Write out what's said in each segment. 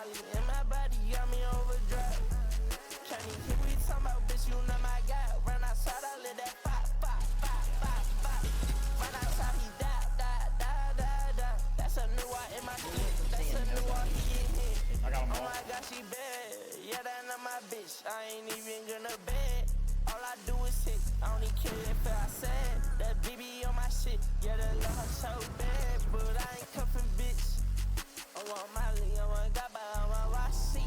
Molly in my body got me overdrive. Chinese here we talking about, bitch, you know my guy. Run outside, I let that pop, pop, pop, pop, pop. Run outside, he die, die, die, die, die. That's a new one in my shit. That's a new one, he get hit. Oh my God, she bad. Yeah, that not my bitch. I ain't even gonna bed. All I do is hit. I only care if I said that BB on my shit. Yeah, the love so bad, but I ain't cuffing bitch. I want Molly, I want Gabba, I want Rossi.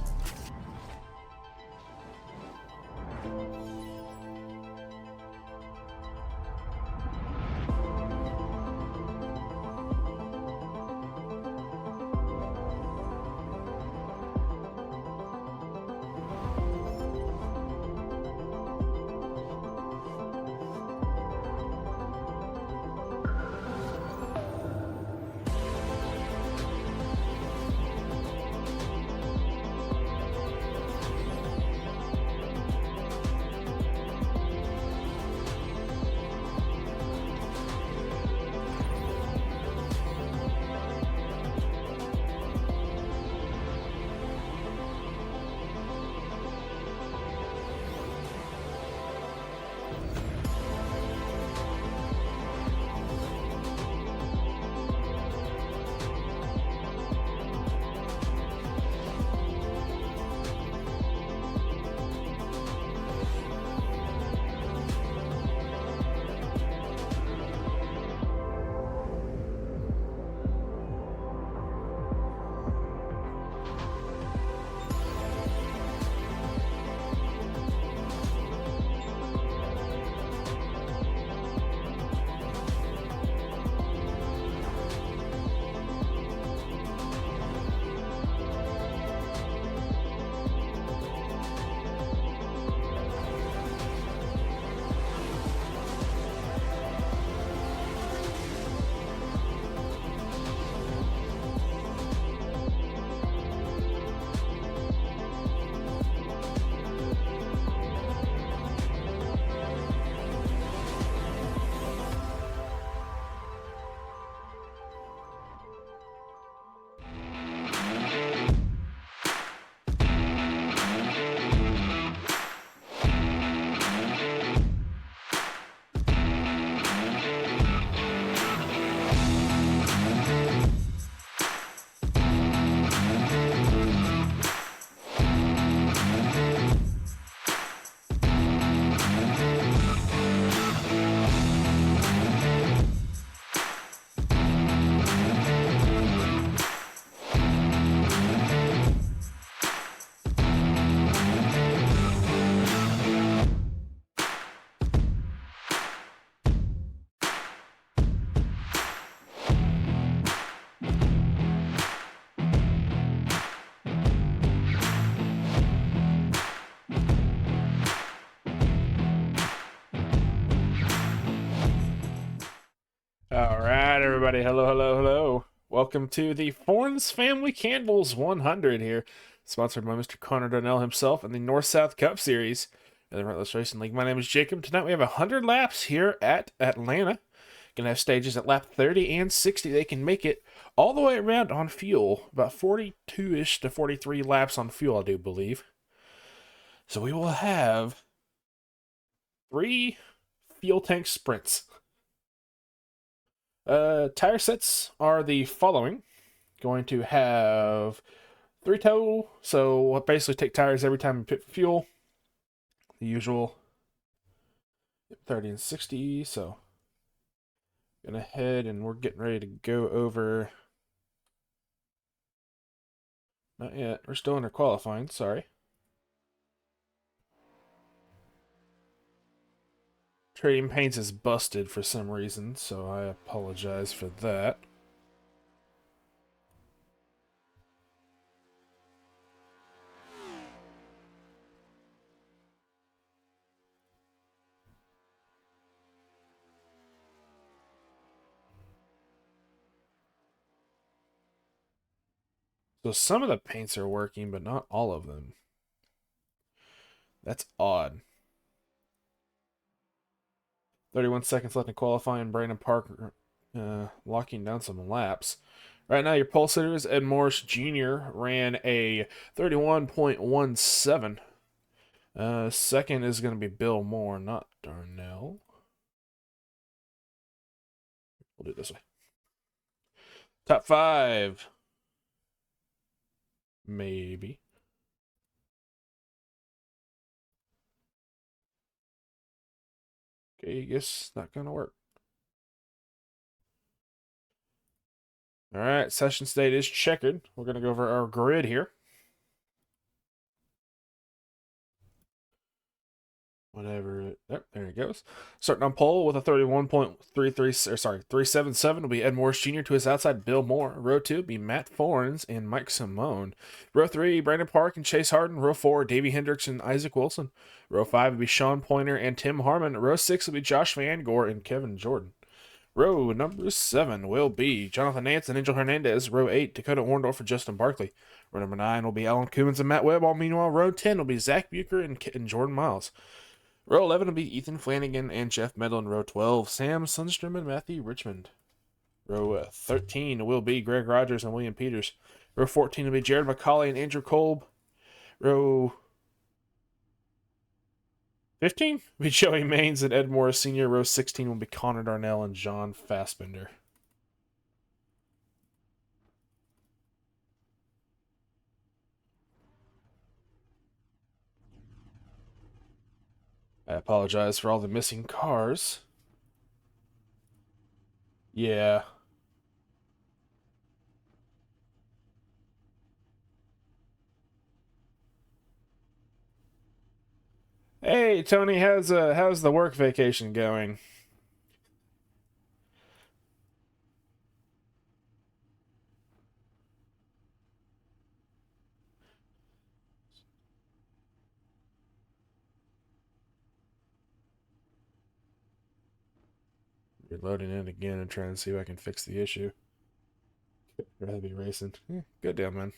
All right, everybody. Hello, hello, hello. Welcome to the Forns Family Candles 100 here, sponsored by Mr. Connor Donnell himself and the North-South Cup Series in the Relentless Racing League. My name is Jacob. Tonight we have 100 laps here at Atlanta. Gonna have stages at lap 30 and 60. They can make it all the way around on fuel, about 42-ish to 43 laps on fuel, I do believe. So we will have 3 fuel tank sprints. Tire sets are the following. Going to have 3 total, so we'll basically take tires every time we pit fuel. The usual 30 and 60, so gonna head and we're getting ready to go over. Not yet, we're still under qualifying, sorry. Trading Paints is busted for some reason, so I apologize for that. So some of the paints are working, but not all of them. That's odd. 31 seconds left in qualifying. Brandon Parker locking down some laps. Right now, your pole sitters, Ed Morris Jr. ran a 31.17. Second is going to be Bill Moore, not Darnell. We'll do it this way. Top 5. Maybe. Okay, I guess not going to work. All right, session state is checkered. We're going to go over our grid here. Whenever, yep, there it goes. Starting on pole with a 377 will be Ed Morris Jr. To his outside, Bill Moore. Row 2 will be Matt Forens and Mike Simone. Row 3, Brandon Park and Chase Harden. Row 4, Davey Hendricks and Isaac Wilson. Row 5 will be Sean Pointer and Tim Harmon. Row 6 will be Josh Van Gore and Kevin Jordan. Row number 7 will be Jonathan Nance and Angel Hernandez. Row 8, Dakota Orndorff and Justin Barkley. Row number 9 will be Alan Cummins and Matt Webb. All meanwhile, row 10 will be Zach Bucher and Jordan Miles. Row 11 will be Ethan Flanagan and Jeff Medal. In row 12, Sam Sundstrom and Matthew Richmond. Row 13 will be Greg Rogers and William Peters. Row 14 will be Jared McCauley and Andrew Kolb. Row 15 will be Joey Maines and Ed Morris Sr. Row 16 will be Connor Darnell and John Fassbender. I apologize for all the missing cars. Yeah. Hey, Tony, how's the work vacation going? You're loading in again and trying to see if I can fix the issue. I'd rather be racing. Good deal, man.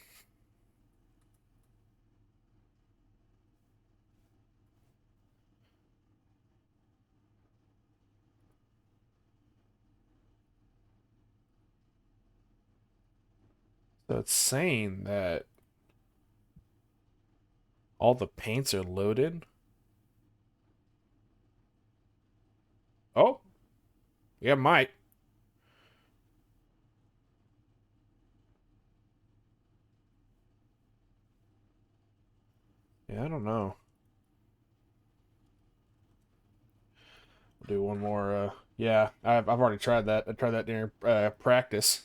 So it's saying that all the paints are loaded. Oh, yeah, might. Yeah, I don't know. We'll do one more. Yeah, I've already tried that. I tried that during practice.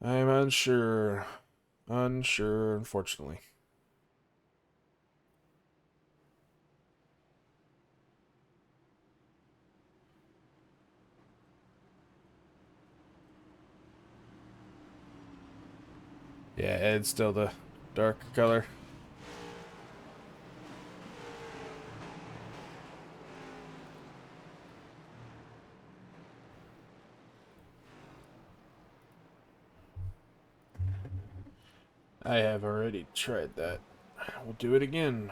I'm unsure. Unsure, unfortunately. Yeah, Ed's still the dark color. I have already tried that. We'll do it again.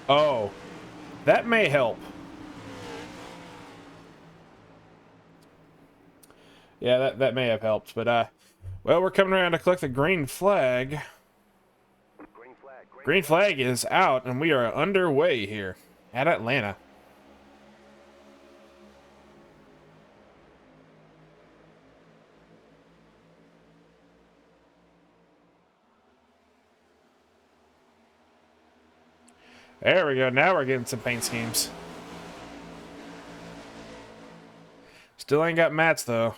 Oh, that may help. Yeah, that may have helped, but well, we're coming around to collect the green flag. Green flag is out, and we are underway here at Atlanta. There we go. Now we're getting some paint schemes. Still ain't got mats, though.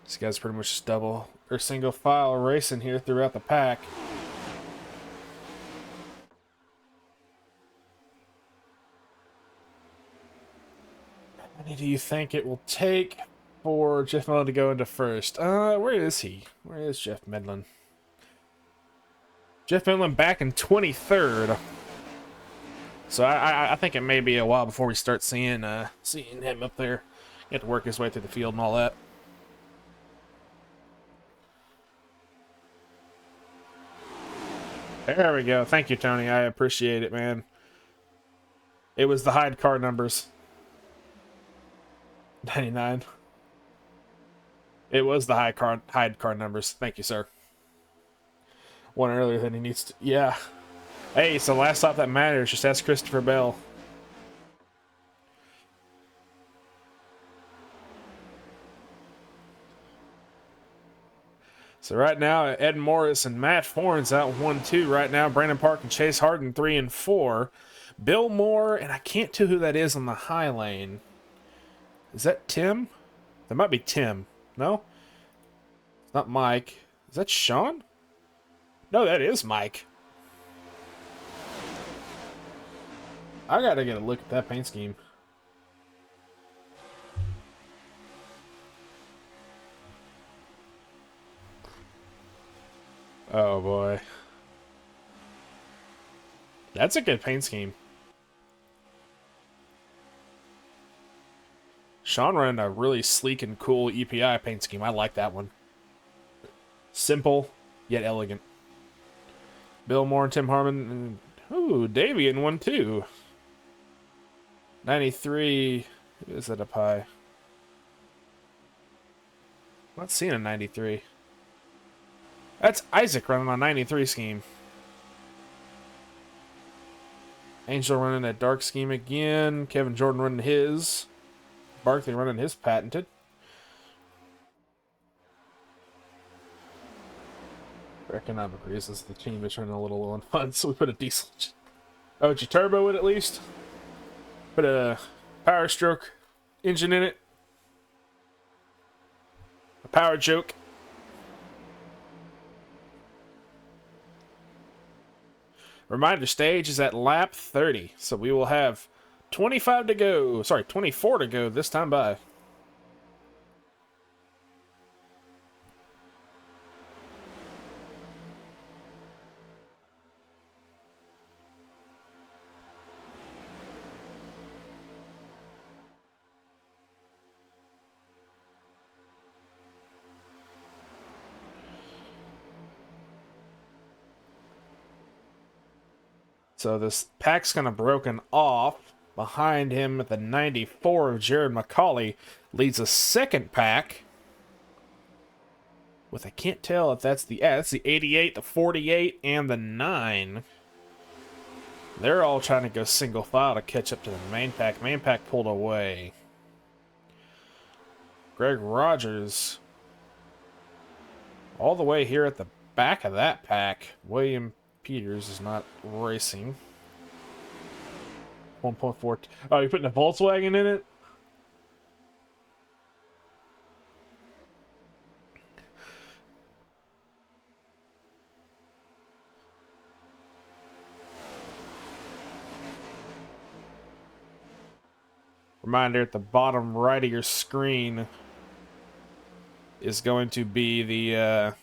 This guy's pretty much just double or single file racing here throughout the pack. How many do you think it will take? for Jeff Medlin to go into first. Where is he? Where is Jeff Medlin? Jeff Medlin back in 23rd. So I think it may be a while before we start seeing him up there. He had to work his way through the field and all that. There we go. Thank you, Tony. I appreciate it, man. It was the Hyde car numbers. 99. It was the Hyde car numbers. Thank you, sir. One earlier than he needs to. Yeah. Hey, so last stop that matters. Just ask Christopher Bell. So right now, Ed Morris and Matt Fornes out 1-2 right now. Brandon Park and Chase Harden 3 and 4. Bill Moore, and I can't tell who that is on the high lane. Is that Tim? That might be Tim. No? It's not Mike. Is that Sean? No, that is Mike. I gotta get a look at that paint scheme. Oh boy. That's a good paint scheme. Sean running a really sleek and cool EPI paint scheme. I like that one. Simple, yet elegant. Bill Moore and Tim Harmon. And, ooh, Davey in 1-2. 93. Who is that up high? I'm not seeing a 93. That's Isaac running on 93 scheme. Angel running that dark scheme again. Kevin Jordan running his. Barkley running his patented. For economic reasons, the team is running a little low on funds, so we put a diesel. OG Turbo in at least. Put a Power Stroke engine in it. A Power Joke. Reminder, stage is at lap 30, so we will have 25 to go. Sorry, 24 to go this time by. So this pack's kind of broken off. Behind him at the 94 of Jared McCauley leads a second pack. With, I can't tell if that's that's the 88, the 48, and the 9. They're all trying to go single file to catch up to the main pack. Main pack pulled away. Greg Rogers all the way here at the back of that pack. William Peters is not racing. 1.4. Oh, you're putting a Volkswagen in it? Reminder, at the bottom right of your screen is going to be the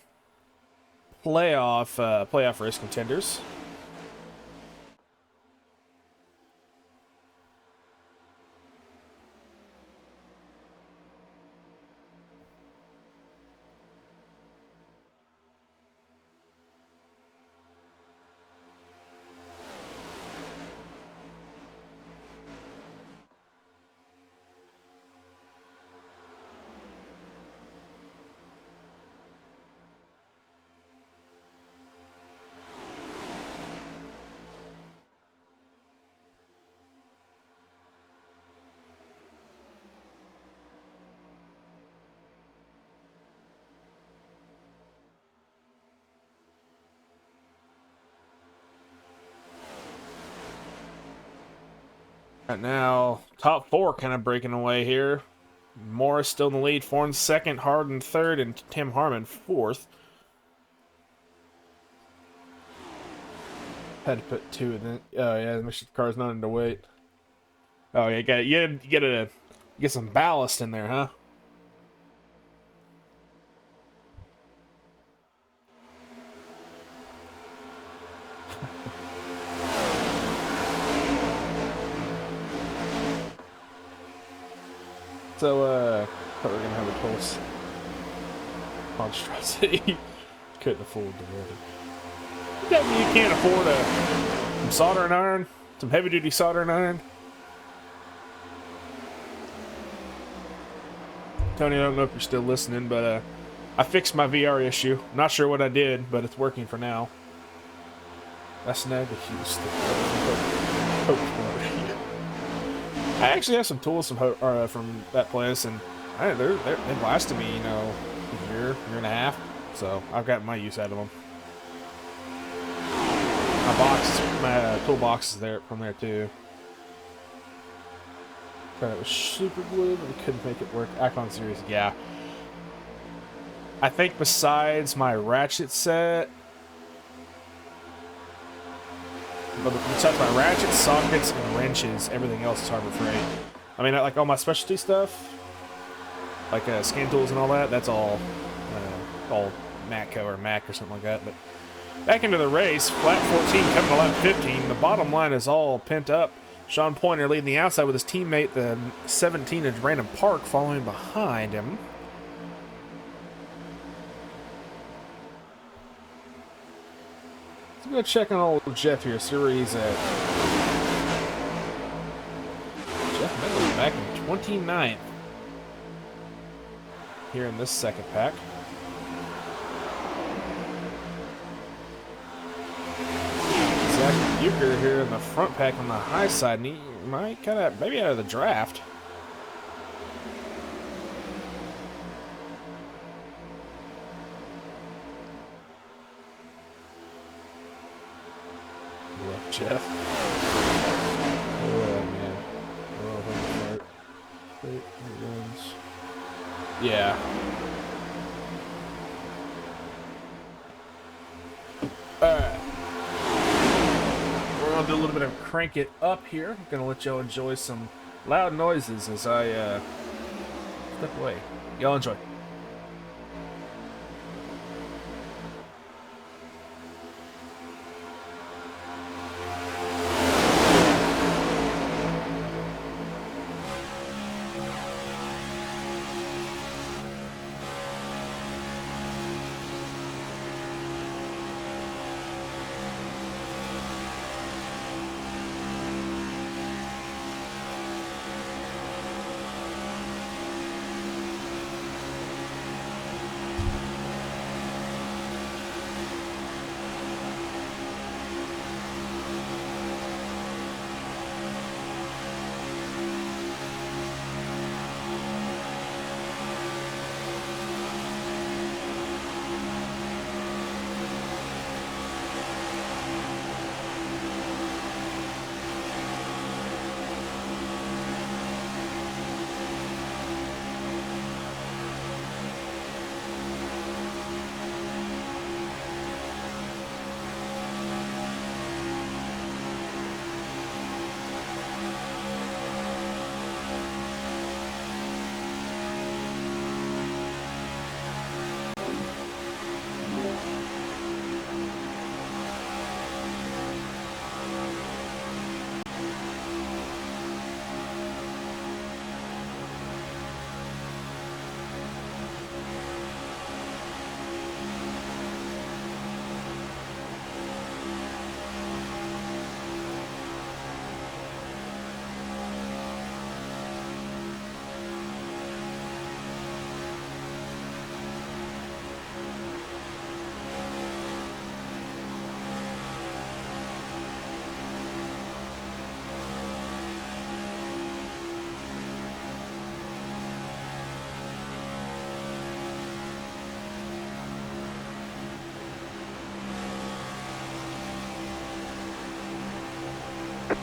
playoff race contenders. Right now, top four kind of breaking away here. Morris still in the lead. Fornes second, Harden third, and Tim Harmon fourth. Had to put two in it. Oh yeah, make sure the car's not underweight. Oh yeah, you get some ballast in there, huh? So, thought we were gonna have a close monstrosity. Couldn't afford the weather. Does that mean you can't afford some soldering iron? Some heavy duty soldering iron? Tony, I don't know if you're still listening, but I fixed my VR issue. Not sure what I did, but it's working for now. That's snag the huge stick. I actually have some tools from that place, and they've lasted me, you know, a year and a half. So I've got my use out of them. My toolbox is there from there too. Tried it with super glue, but we couldn't make it work. Acon series, yeah. I think besides my ratchet set, but besides my ratchet, sockets, and wrenches, everything else is Harbor Freight. I mean, like all my specialty stuff, like scan tools and all that, that's all Matco or Mac or something like that. But back into the race, flat 14 coming to lap 15. The bottom line is all pent up. Sean Pointer leading the outside with his teammate, the 17 of Brandon Park, following behind him. Let's go check on old Jeff here, see where he's at. Jeff Medley back in 29th here in this second pack. Zach Bucher here in the front pack on the high side, and he might kind of maybe out of the draft. Love Jeff. Oh man. Oh, wait, runs. Yeah. Alright. We're gonna do a little bit of crank it up here. I'm gonna let y'all enjoy some loud noises as I step away. Y'all enjoy.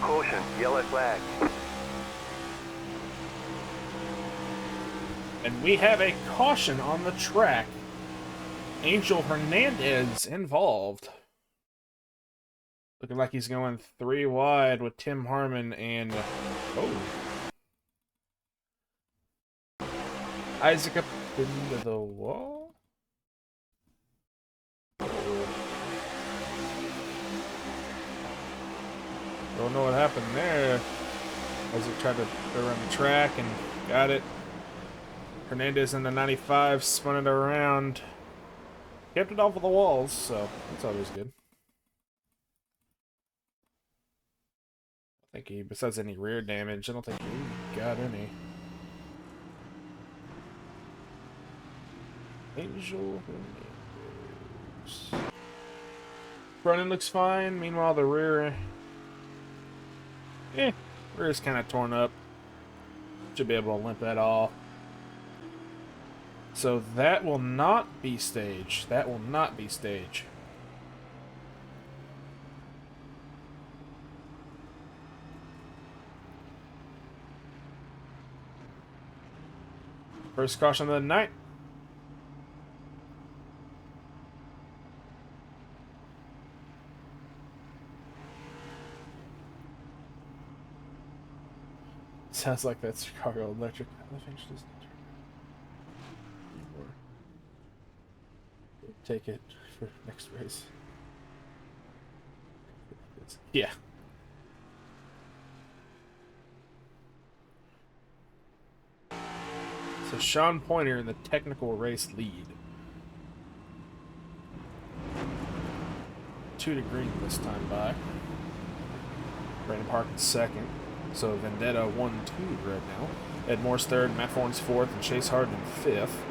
Caution, yellow flag. And we have a caution on the track. Angel Hernandez involved. Looking like he's going 3 wide with Tim Harmon and... Oh. Isaac up into the wall. Don't know what happened there. As it tried to go around the track and got it. Hernandez in the 95 spun it around. Kept it off of the walls, so that's always good. I think he, besides any rear damage, I don't think he got any. Angel Hernandez. Front end looks fine. Meanwhile, the rear, rear is kind of torn up. Should be able to limp that off. So that will not be stage. That will not be stage. First caution of the night. Sounds like that's Chicago Electric. Take it for next race. Yeah. So Sean Pointer in the technical race lead. 2 to green this time by. Brandon Park in second. So Vendetta 1-2 right now. Ed Moore's third, Matt Thorne's fourth, and Chase Harden fifth.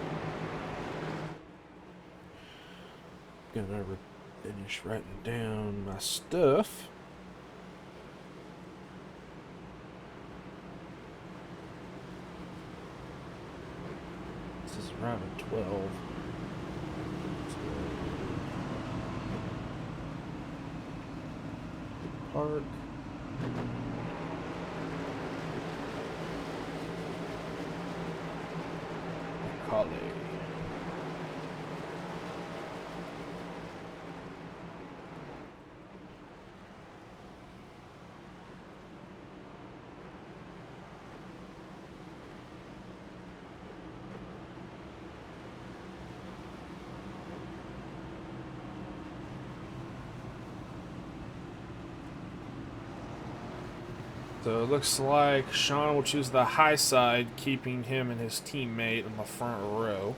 Gonna finish writing down my stuff. This is around at 12. Park. Collie. So it looks like Sean will choose the high side, keeping him and his teammate in the front row.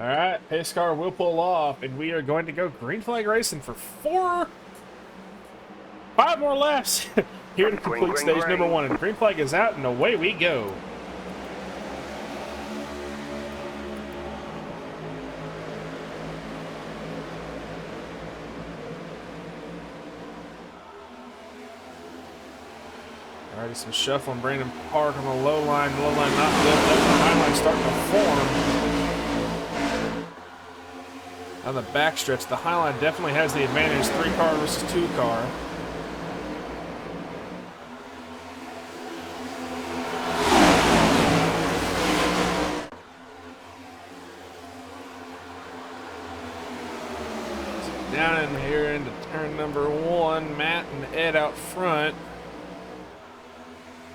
Alright, pace car will pull off, and we are going to go green flag racing for 5 more laps here to complete stage number 1. And green flag is out, and away we go. Alrighty, some shuffling. Brandon Park on the low line. The low line not good. Left the high line starting to form. On the backstretch, the high line definitely has the advantage. 3 car versus 2 car. So down in here into turn number 1, Matt and Ed out front.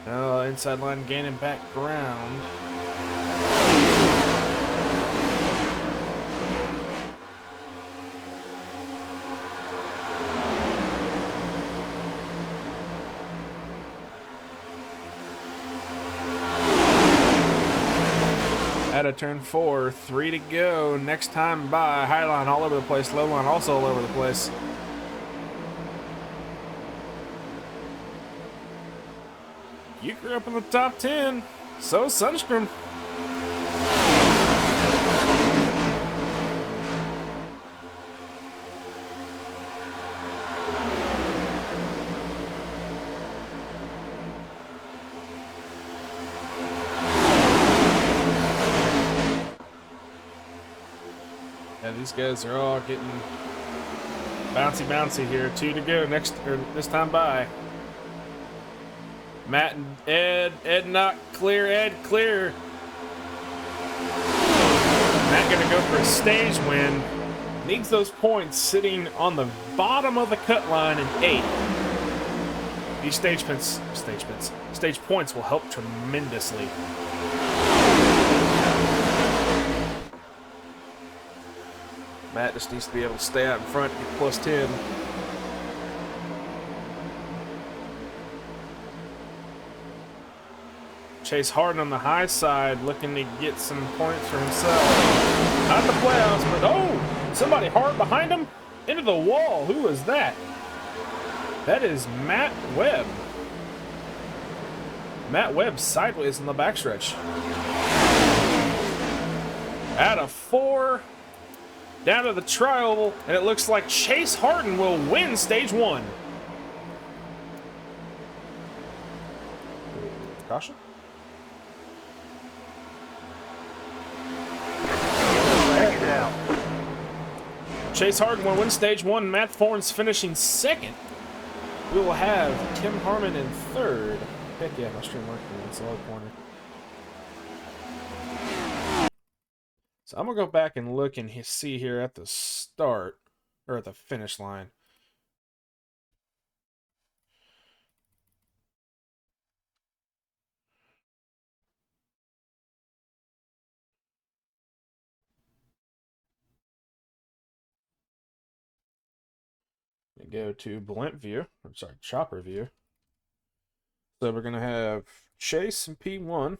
Now inside line gaining back ground. Out of turn 4, 3 to go. Next time by, high line all over the place, low line also all over the place. You grew up in the top 10, so Sunstrom. Yeah, these guys are all getting bouncy here. 2 to go this time by. Matt and Ed not clear, Ed clear. Matt gonna go for a stage win. Needs those points sitting on the bottom of the cut line in 8. These stage points will help tremendously. Matt just needs to be able to stay out in front, get plus 10. Chase Harden on the high side, looking to get some points for himself. Not the playoffs, but oh! Somebody hard behind him? Into the wall. Who is that? That is Matt Webb. Matt Webb sideways in the backstretch. Out of 4, down to the trial, and it looks like Chase Harden will win stage 1. Caution. Chase Harden will win stage 1. Matt Forns finishing 2nd. We will have Tim Harmon in 3rd. Heck yeah, my stream working in the solid corner. So I'm gonna go back and look and see here at the start or at the finish line. We go to Blimp View. I'm sorry, Chopper View. So we're gonna have Chase in P1,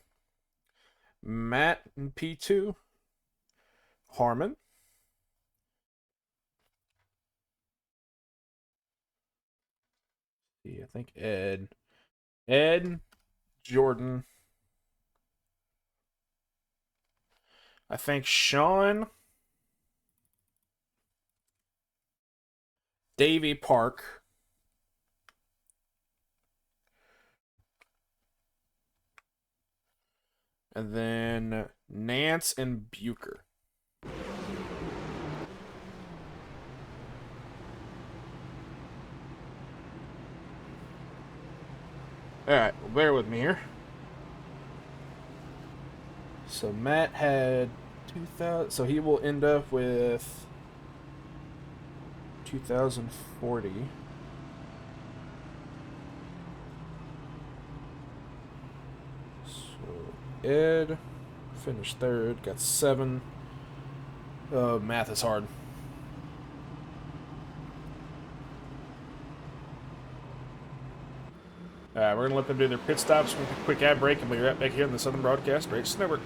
Matt in P2, Harmon, I think Ed, Jordan, I think Sean, Davey Park, and then Nance and Bucher. Alright, well, bear with me here. So Matt had 2,000, so he will end up with 2,040. So Ed finished 3rd, got 7. Math is hard. Alright, we're going to let them do their pit stops. We'll take a quick ad break and we'll be right back here on the Southern Broadcast Races Network.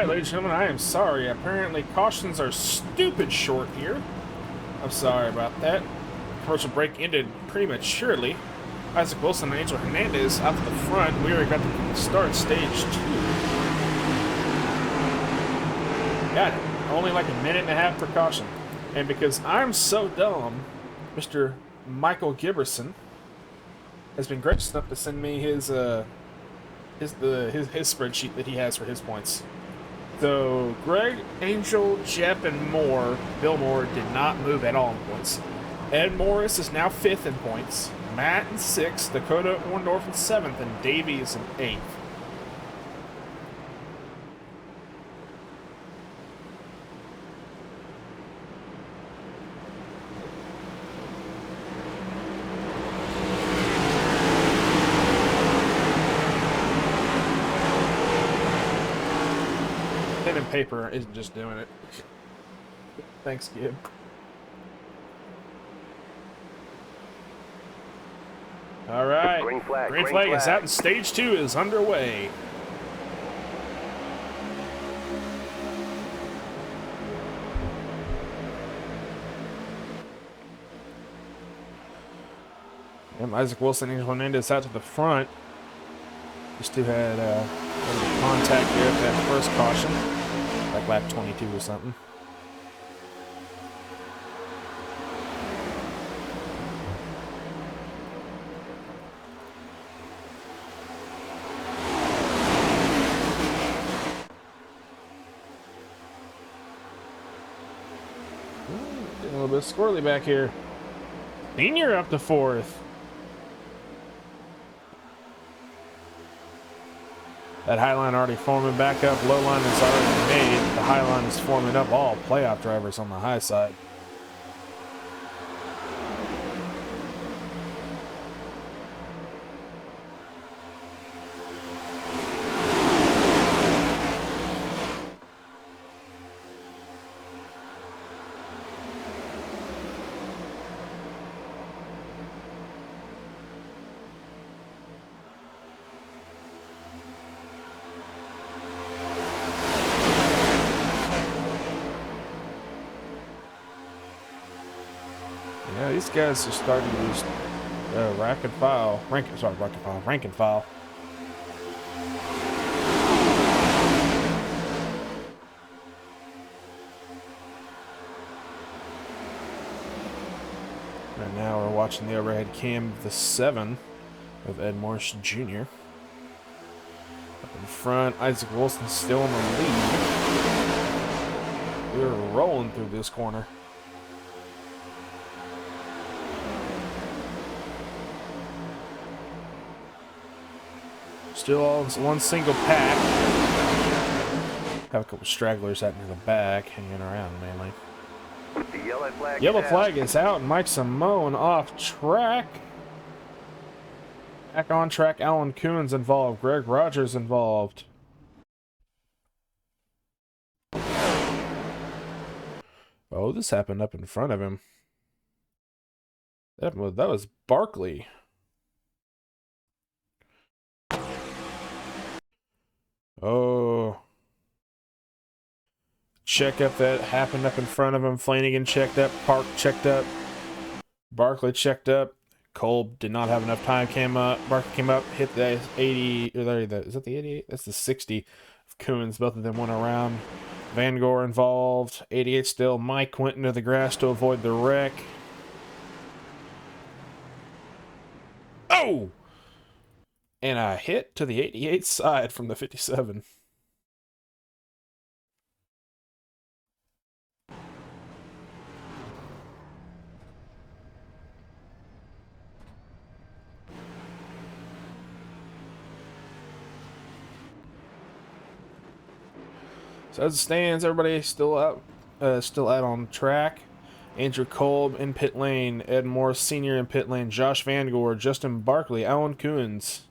Alright, ladies and gentlemen, I am sorry. Apparently cautions are stupid short here. I'm sorry about that. Commercial break ended prematurely. Isaac Wilson and Angel Hernandez out to the front. We already got to start stage 2. Got it. Only like a minute and a half per caution. And because I'm so dumb, Mr. Michael Giberson has been gracious enough to send me his spreadsheet that he has for his points. So Greg, Angel, Jeff, and Bill Moore did not move at all in points. Ed Morris is now 5th in points. Matt in 6th, Dakota Orndorff in 7th, and Davey is in 8th. Pen and paper isn't just doing it. Thanks, Gib. All right. Green flag. Green flag is out and stage 2 is underway. And Isaac Wilson and Angel Hernandez out to the front. These two had a little contact there at that first caution, like lap 22 or something. Getting a little bit squirrely back here. Senior up to 4th. That high line already forming back up. Low line is already made. The high line is forming up. All playoff drivers on the high side. Yeah, these guys are starting to use rank and file. Rank and file. And now we're watching the overhead cam of the 7 of Ed Morris Jr. Up in front, Isaac Wilson still in the lead. We're rolling through this corner. Still all one single pack. Have a couple stragglers out near the back, hanging around mainly. The yellow flag. Yellow flag is out. Mike Simone off track. Back on track. Alan Coons involved. Greg Rogers involved. Oh, this happened up in front of him. That was Barkley. Oh. Checkup that happened up in front of him. Flanagan checked up. Park checked up. Barkley checked up. Kolb did not have enough time. Came up. Barkley came up, hit the 80. Is that the 88? That's the 60 of Coons. Both of them went around. Van Gore involved. 88 still. Mike went into the grass to avoid the wreck. Oh! And a hit to the 88 side from the 57. So as it stands, everybody still out on track. Andrew Kolb in pit lane, Ed Morris Sr. in pit lane, Josh Van Gore, Justin Barkley, Alan Coons.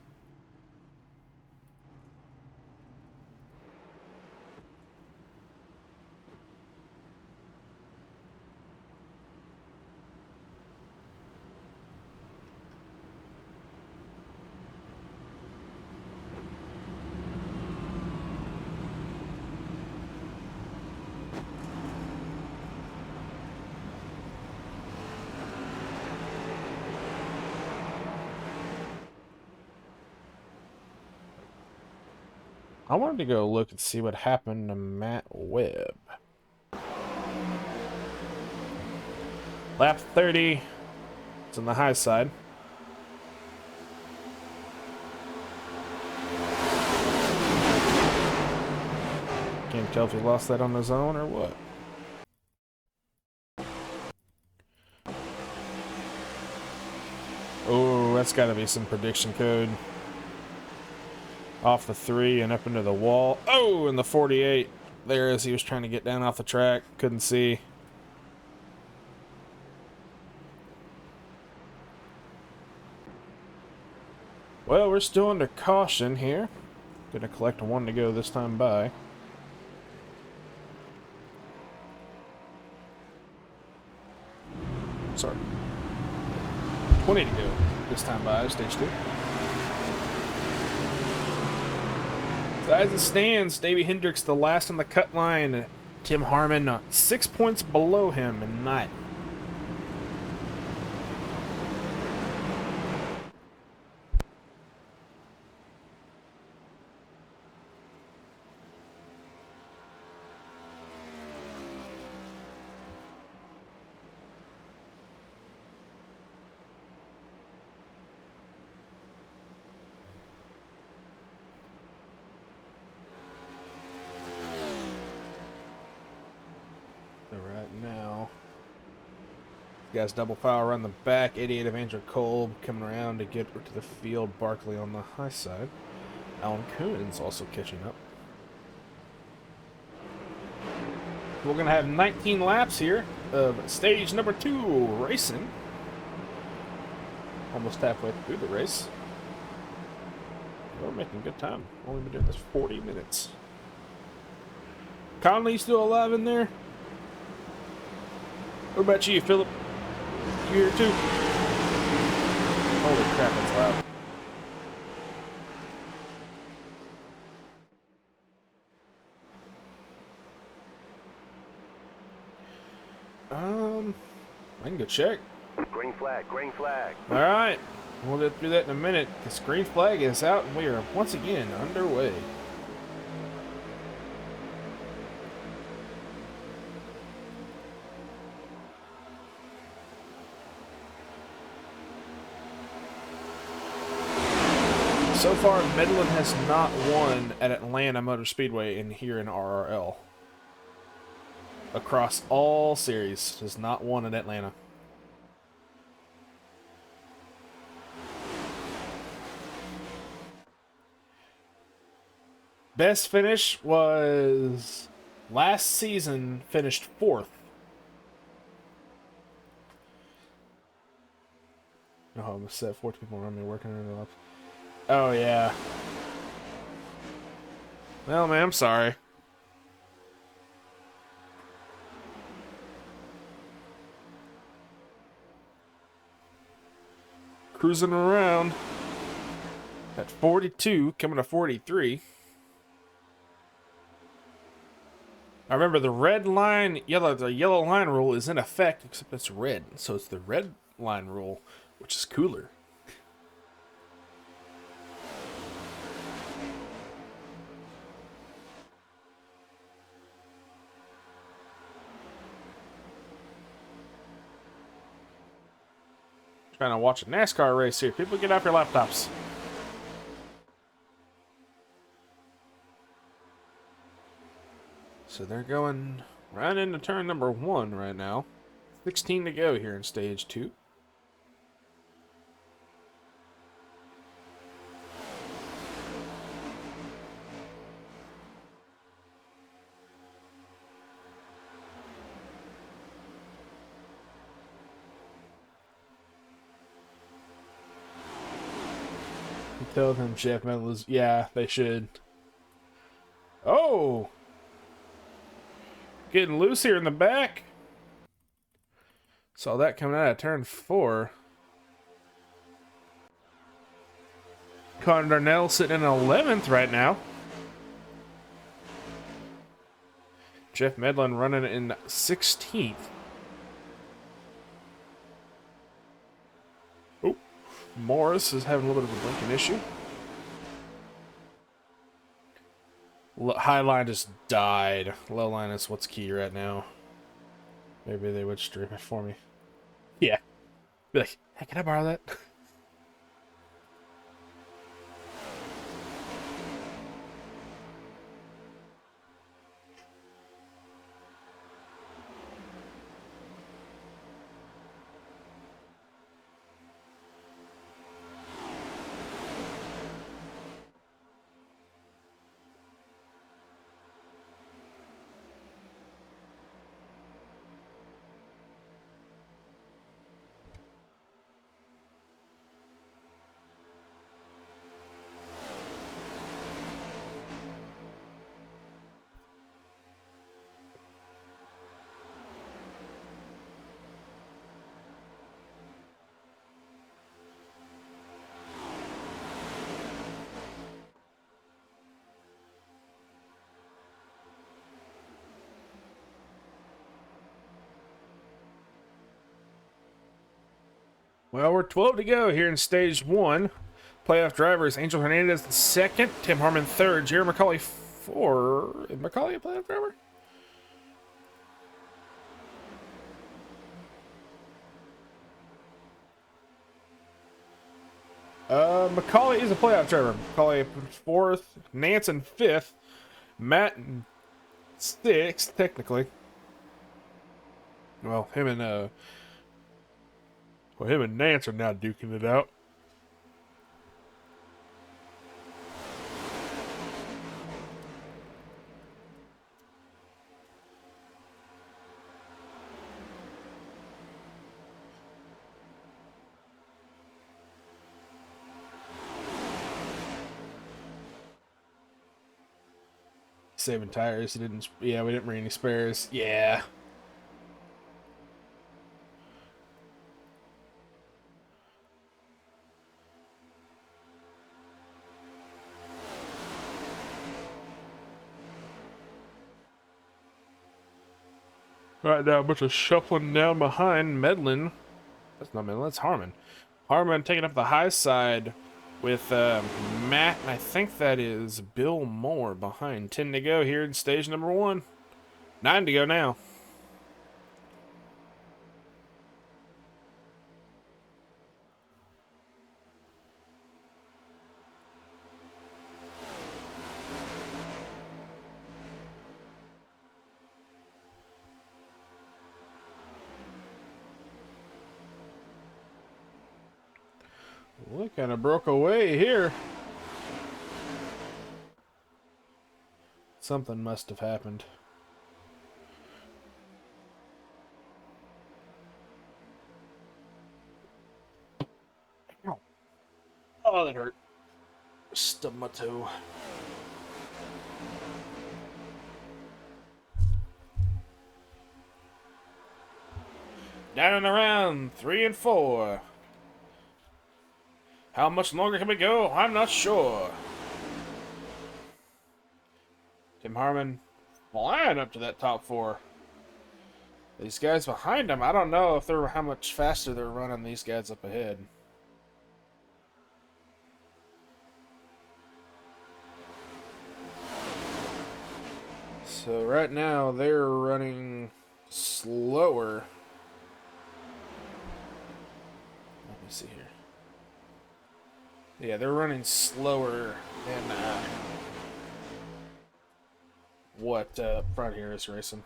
I wanted to go look and see what happened to Matt Webb. Lap 30. It's on the high side. Can't tell if he lost that on his own or what. Oh, that's got to be some prediction code. Off the 3 and up into the wall. Oh, and the 48. There as he was trying to get down off the track. Couldn't see. Well, we're still under caution here. Gonna collect one to go this time by. Sorry. 20 to go this time by, stage 2. So as it stands, Davey Hendricks the last on the cut line. Tim Harmon 6 points below him in ninth. Guys, double foul around the back. 88 of Andrew Kolb coming around to get to the field. Barkley on the high side. Alan Coons also catching up. We're going to have 19 laps here of stage number 2 racing. Almost halfway through the race. We're making good time. Only been doing this 40 minutes. Conley still alive in there? What about you, Philip? You here too? Holy crap, that's loud. I can go check. Green flag, green flag. Alright, we'll get through that in a minute. The green flag is out and we are once again underway. So far, Medlin has not won at Atlanta Motor Speedway and here in RRL. Across all series, has not won at Atlanta. Best finish was last season, finished 4th. Oh, I'm upset. 4 people around me working in their laps. Oh, yeah. Well, man, I'm sorry. Cruising around at 42, coming to 43. I remember the red line, the yellow line rule is in effect, except it's red. So it's the red line rule, which is cooler. Trying to watch a NASCAR race here. People, get off your laptops. So they're going right into turn number 1 right now. 16 to go here in stage 2. Tell them Jeff Medlin is... Yeah, they should. Oh! Getting loose here in the back. Saw that coming out of turn 4. Connor Darnell sitting in 11th right now. Jeff Medlin running in 16th. Oh, Morris is having a little bit of a blinking issue. High line just died. Low line is what's key right now. Maybe they would stream it for me. Yeah. Be like, hey, can I borrow that? Well, we're 12 to go here in stage 1. Playoff drivers: Angel Hernandez the second, Tim Harmon third, Jerry McCauley 4. Is McCauley a playoff driver? McCauley is a playoff driver. McCauley 4th, Nance in 5th, Matt in 6th, technically. Well, him and Nance are now duking it out. Saving tires. Yeah, we didn't bring any spares. Yeah. Right now, a bunch of shuffling down behind Medlin. That's not Medlin, that's Harmon. Harmon taking up the high side with Matt, and I think that is Bill Moore behind. 10 to go here in stage number 1. 9 to go now. Well, it kind of broke away here. Something must have happened. Ow. Oh, that hurt. Stubbed my toe. Down and around 3 and 4. How much longer can we go? I'm not sure. Tim Harmon flying up to that top 4. These guys behind him, I don't know if they're how much faster they're running these guys up ahead. So right now they're running slower. Let me see here. Yeah, they're running slower than what Front here is racing.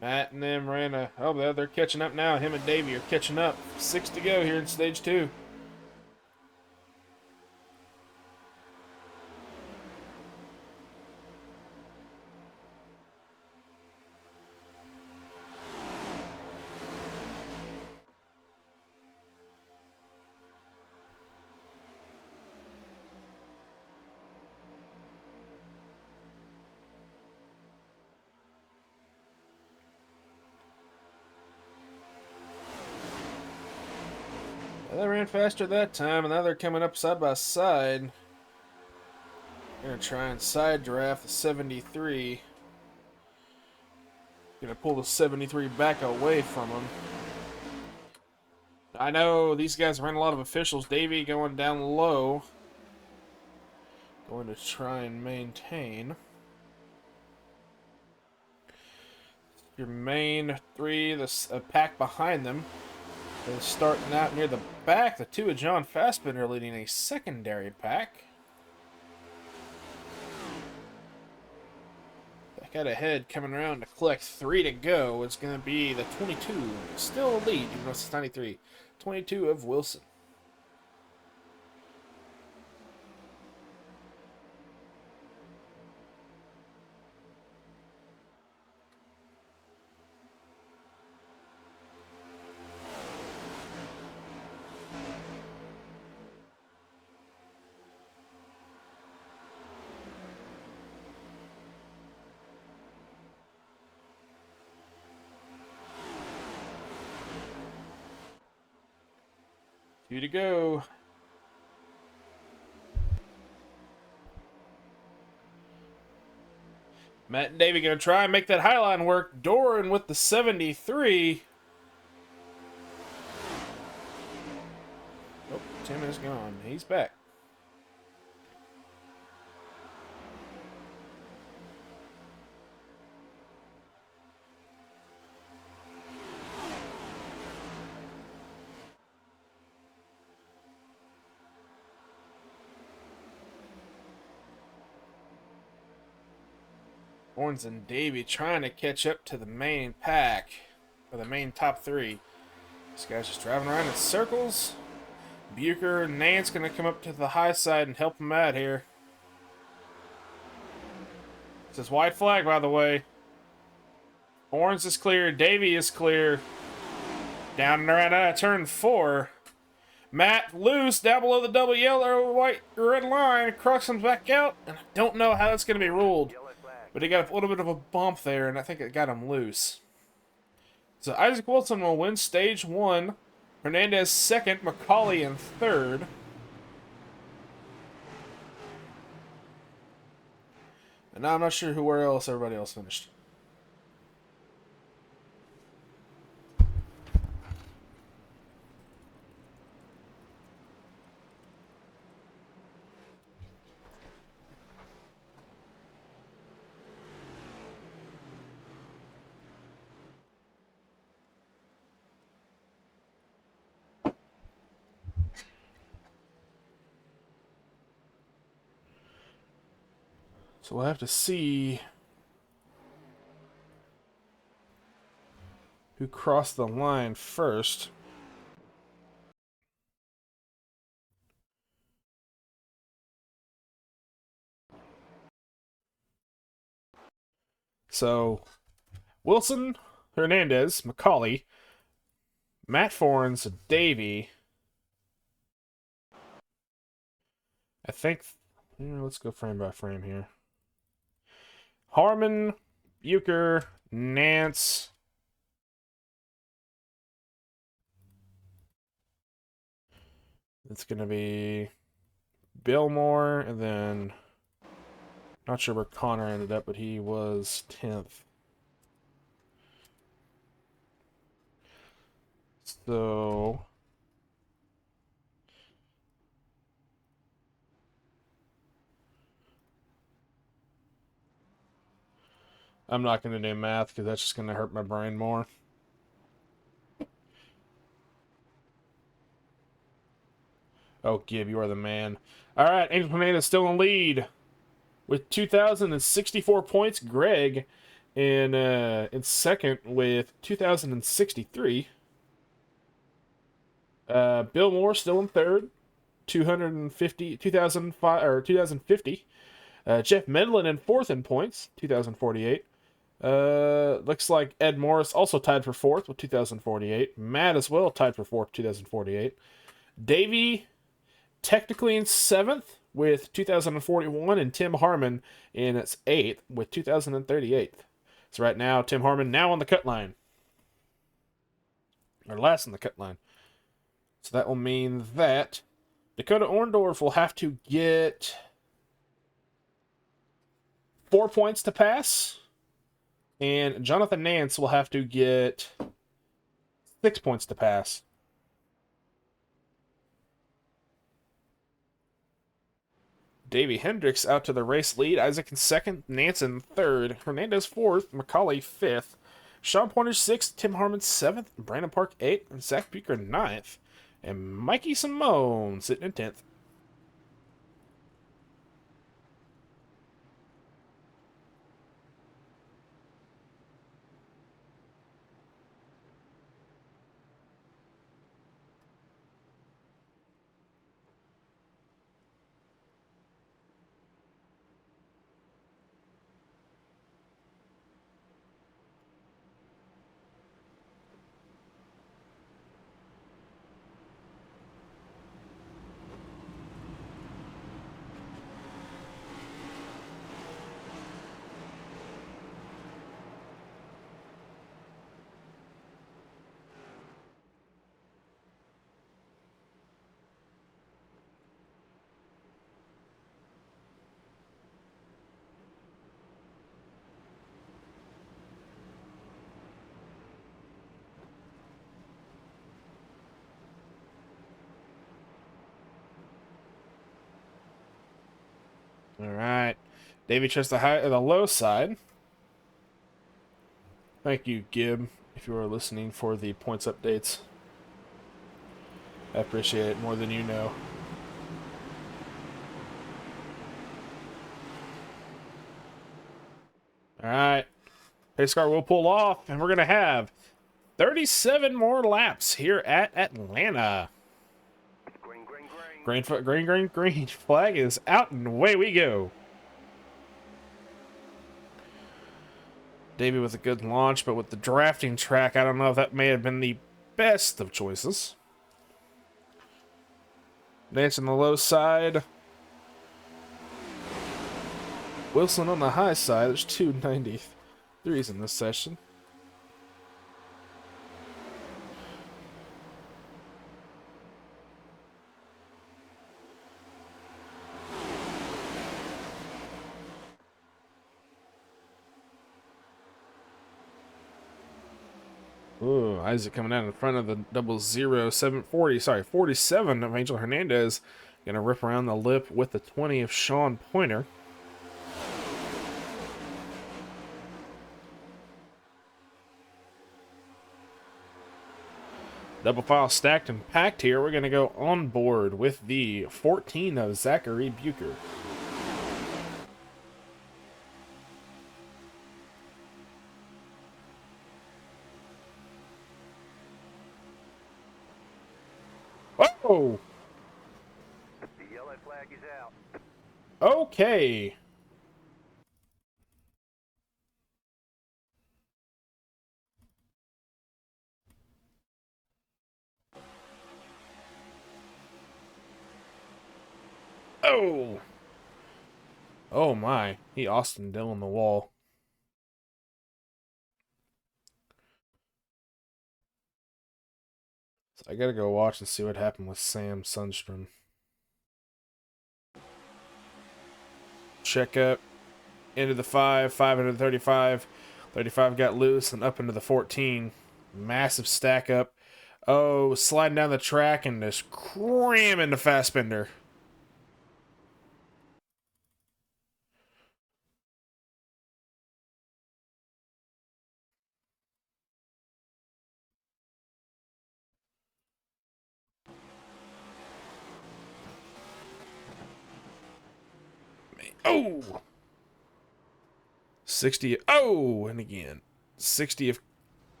Matt and them ran a... Oh, they're catching up now. Him and Davey are catching up. 6 to go here in stage 2. They ran faster that time, and now they're coming up side by side. Gonna try and side draft the 73. Gonna pull the 73 back away from them. I know these guys ran a lot of officials. Davey going down low. Going to try and maintain. Your main three, this pack behind them, is starting out near the back. The two of John Fassbender leading a secondary pack. Back out ahead, coming around to collect 3 to go. It's going to be the 22. Still a lead, even though it's 93. 22 of Wilson. Two to go. Matt and Davey going to try and make that high line work. Doran with the 73. Oh, Tim is gone. He's back. Horns and Davey trying to catch up to the main pack, or the main top 3. This guy's just driving around in circles. Bucher and Nance going to come up to the high side and help him out here. This is white flag, by the way. Horns is clear. Davey is clear. Down and around turn 4. Matt loose down below the double yellow, white, red line. Crux comes back out, and I don't know how that's going to be ruled. But he got a little bit of a bump there, and I think it got him loose. So Isaac Wilson will win stage 1. Hernandez 2nd. McCauley in 3rd. And now I'm not sure where else everybody else finished. So we'll have to see who crossed the line first. So Wilson, Hernandez, McCauley, Matt Forns, Davey. I think, let's go frame by frame here. Harmon, Bucher, Nance. It's going to be Billmore, and then not sure where Connor ended up, but he was 10th. So I'm not going to do math because that's just going to hurt my brain more. Oh, Gib, you are the man. All right, Angel Hernandez still in lead with 2,064 points. Greg in second with 2,063. Bill Moore still in third, 2,050. Jeff Medlin in fourth in points, 2,048. Looks like Ed Morris also tied for fourth with 2,048. Matt as well tied for fourth, 2,048. Davey technically in seventh with 2,041, and Tim Harmon in its eighth with 2,038. So right now, Tim Harmon now on the cut line. Or last on the cut line. So that will mean that Dakota Orndorff will have to get 4 points to pass, and Jonathan Nance will have to get 6 points to pass. Davey Hendricks out to the race lead. Isaac in second, Nance in third, Hernandez fourth, McCauley fifth, Sean Pointer sixth, Tim Harmon seventh, Brandon Park eighth, and Zach Bucher ninth, and Mikey Simone sitting in 10th. All right. Davey chose the low side. Thank you, Gib, if you are listening for the points updates. I appreciate it more than you know. All right. Pace car will pull off, and we're going to have 37 more laps here at Atlanta. Green, green, green. Green flag is out, and away we go. Davey with a good launch, but with the drafting track, I don't know if that may have been the best of choices. Nance on the low side. Wilson on the high side. There's 293s in this session. Ooh, Isaac coming out in front of the 47 of Angel Hernandez. Gonna rip around the lip with the 20 of Sean Pointer. Double file stacked and packed here. We're gonna go on board with the 14 of Zachary Bucher. Oh! The yellow flag is out. Okay. Oh! Oh my. He Austin Dillon the wall. So I gotta go watch and see what happened with Sam Sundstrom. Check up. Into the 5 into the 35. 35 got loose and up into the 14. Massive stack up. Oh, sliding down the track and just cramming the Fassbender. Oh! 60. Oh! And again. 60 of.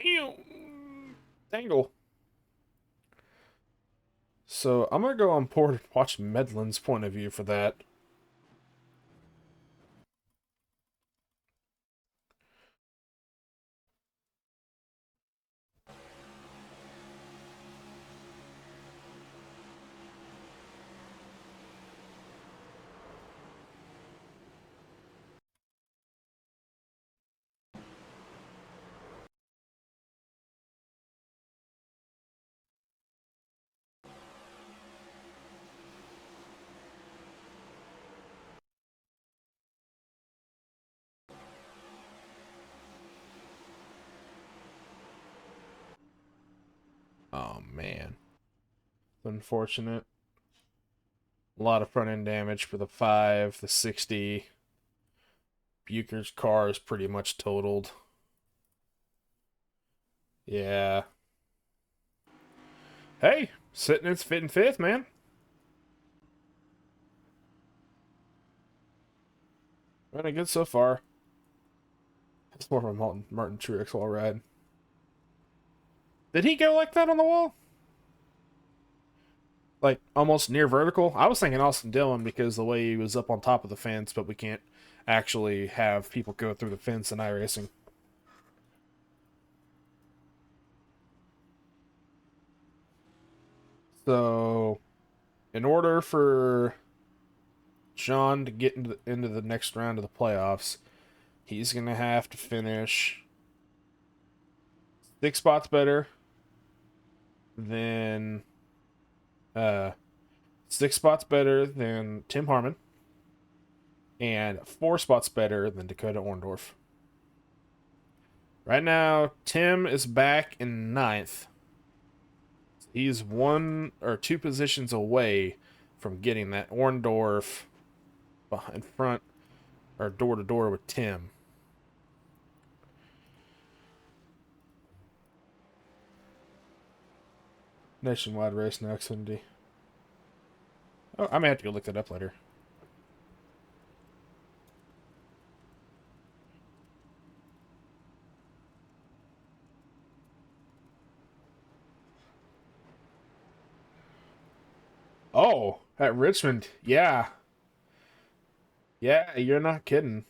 Ew! Dangle. So I'm going to go on board and watch Medlin's point of view for that. Oh, man. Unfortunate. A lot of front end damage for the 5, the 60. Bucher's car is pretty much totaled. Yeah. Hey, sitting in fifth, man. Running good so far. It's more of a Martin Truex wall ride. Did he go like that on the wall? Like almost near vertical? I was thinking Austin Dillon because the way he was up on top of the fence, but we can't actually have people go through the fence in iRacing. So, in order for John to get into the next round of the playoffs, he's going to have to finish 6 spots better than 6 spots better than Tim Harmon and 4 spots better than Dakota Orndorff. Right now, Tim is back in 9th. He's 1 or 2 positions away from getting that. Orndorff behind front or door to door with Tim. Nationwide race now, Xfinity. Oh, I may have to go look that up later. Oh, at Richmond. Yeah. Yeah, you're not kidding.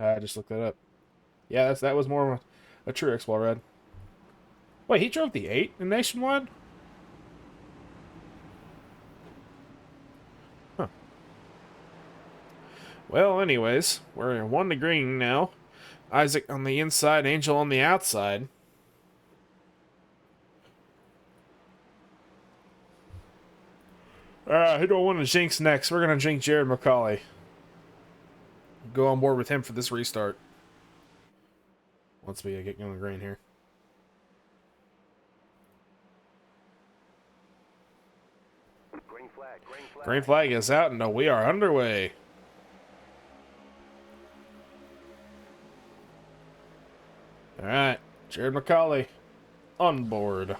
I just looked that up. Yeah, that was more of a Truex wall ride. Wait, he drove the 8 in Nationwide? Huh. Well, anyways, we're 1 to green now. Isaac on the inside, Angel on the outside. Who do I want to jinx next? We're going to jinx Jared McCauley. Go on board with him for this restart. Once we get going green here. Green flag, green flag. Green flag is out, and we are underway. All right, Jared McCauley on board.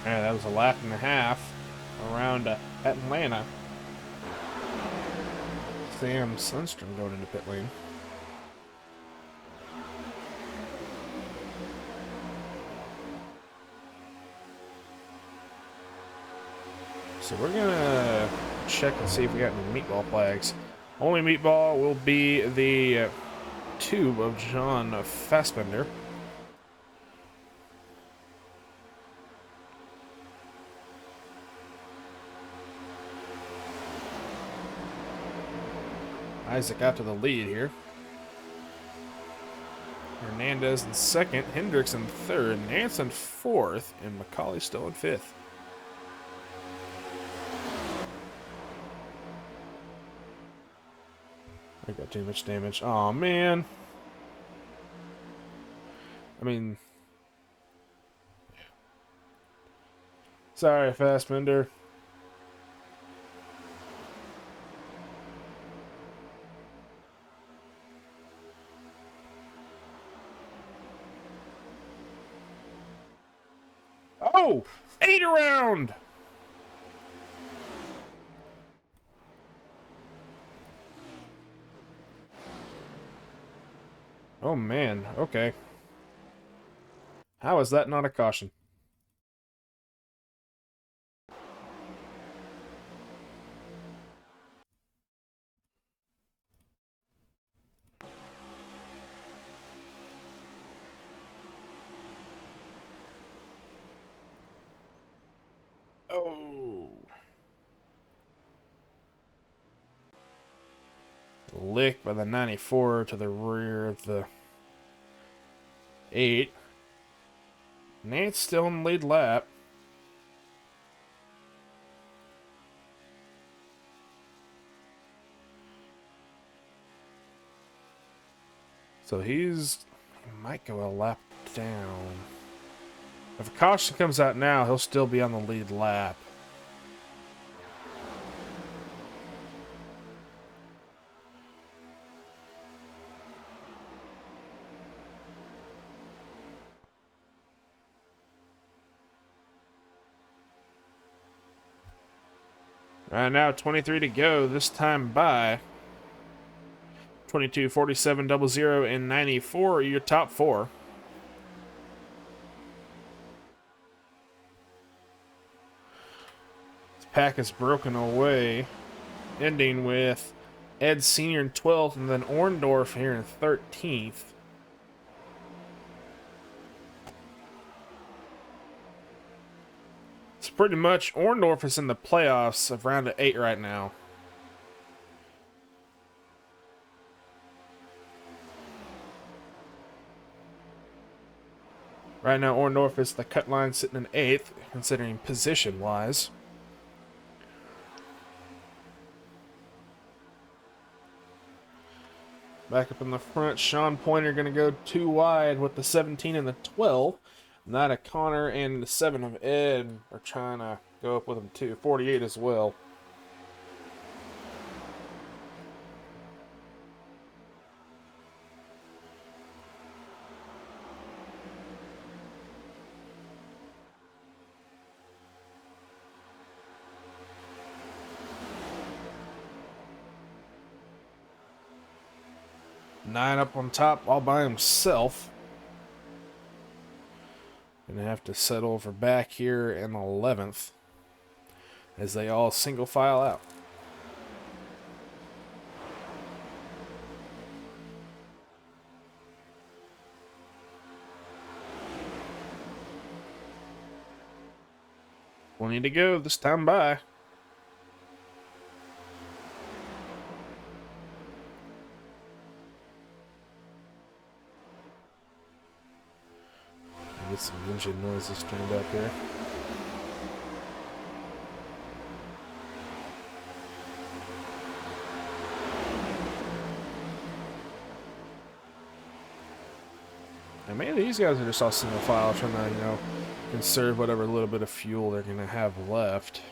Yeah, that was a lap and a half around Atlanta. Sam Sundstrom going into pit lane. So we're gonna check and see if we got any meatball flags. Only meatball will be the tube of John Fassbender. Isaac out to the lead here. Hernandez in second, Hendricks in third, Nance in fourth, and McCauley still in fifth. I got too much damage. Oh man. I mean, sorry, Fastbender. Oh, 8 around. Oh man, okay. How is that not a caution? Oh. Lick by the 94 to the rear of the 8. Nate's still in the lead lap. So he might go a lap down. If a caution comes out now, he'll still be on the lead lap. Right now, 23 to go. This time by 22, 47, 00, and 94 are your top 4. This pack is broken away, ending with Ed Sr. in 12th, and then Orndorff here in 13th. It's pretty much Orndorff is in the playoffs of round 8 right now. Right now, Orndorff is the cut line sitting in 8th, considering position-wise. Back up in the front, Sean Pointer going to go 2 wide with the 17 and the 12. Nina Connor and the 7 of Ed are trying to go up with him too. 48 as well. Nine up on top all by himself. Gonna have to settle for back here in 11th as they all single file out. Plenty to go this time by. Get some engine noises turned up here. And maybe these guys are just all single file trying to, conserve whatever little bit of fuel they're going to have left.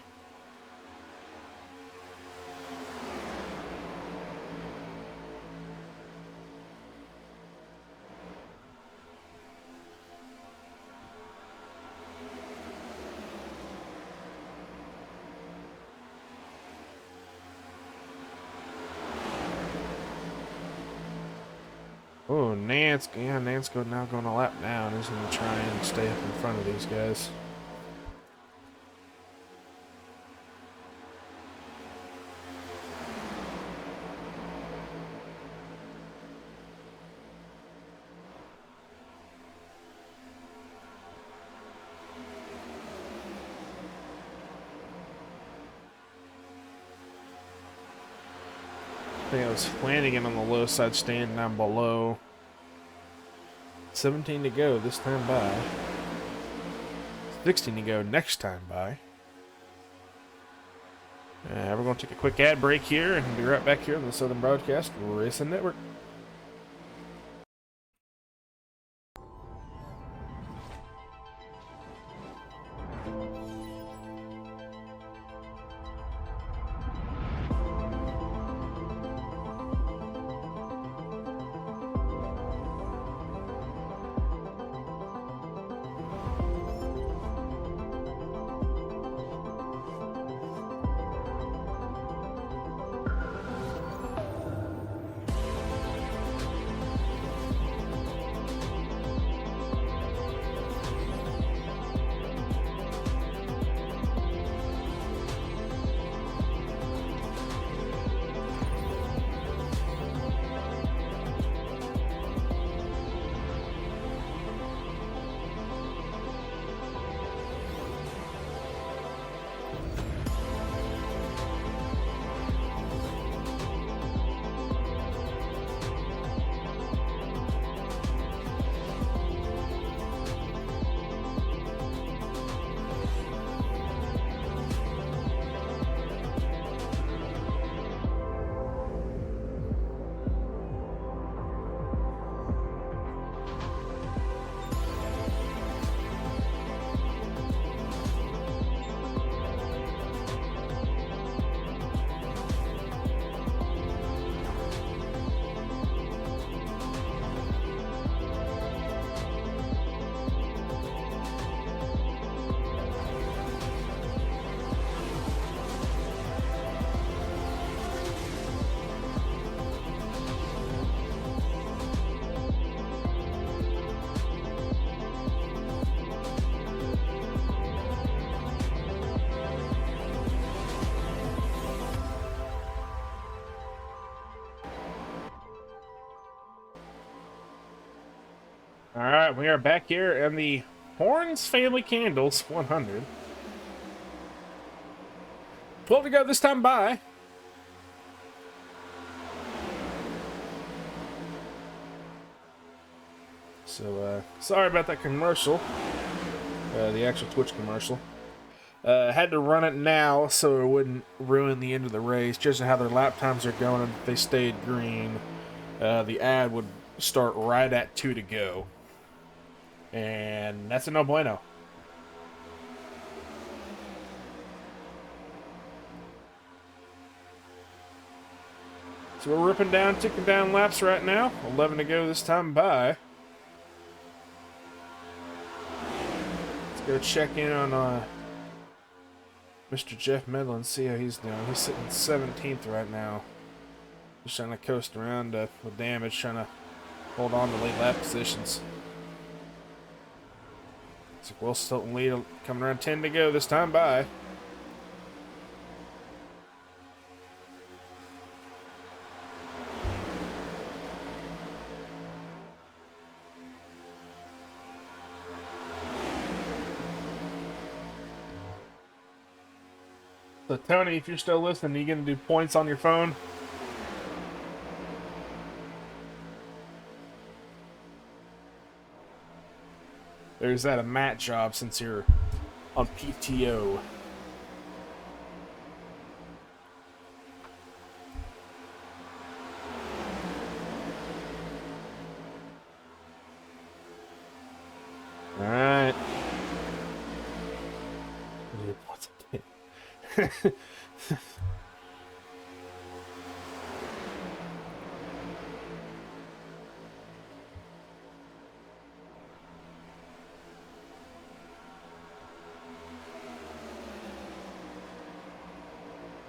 Oh, Nance. Yeah, Nance now going a lap down. He's going to try and stay up in front of these guys. I think it was Flanagan on the low side stand down below. 17 to go this time by. 16 to go next time by. We're going to take a quick ad break here and be right back here on the Southern Broadcast Racing Network. All right, we are back here in the Horns Family Candles 100. 12 to go this time by. So, sorry about that commercial. The actual Twitch commercial. Had to run it now so it wouldn't ruin the end of the race. Just how their lap times are going, and if they stayed green, the ad would start right at 2 to go. And that's a no bueno. So we're ripping down, ticking down laps right now. 11 to go this time by. Let's go check in on Mr. Jeff Medlin, see how he's doing. He's sitting 17th right now. Just trying to coast around with damage, trying to hold on to late lap positions. It's like Will Stilton lead coming around 10 to go this time by. So Tony, if you're still listening, are you going to do points on your phone? There's that a Matt job since you're on PTO. All right.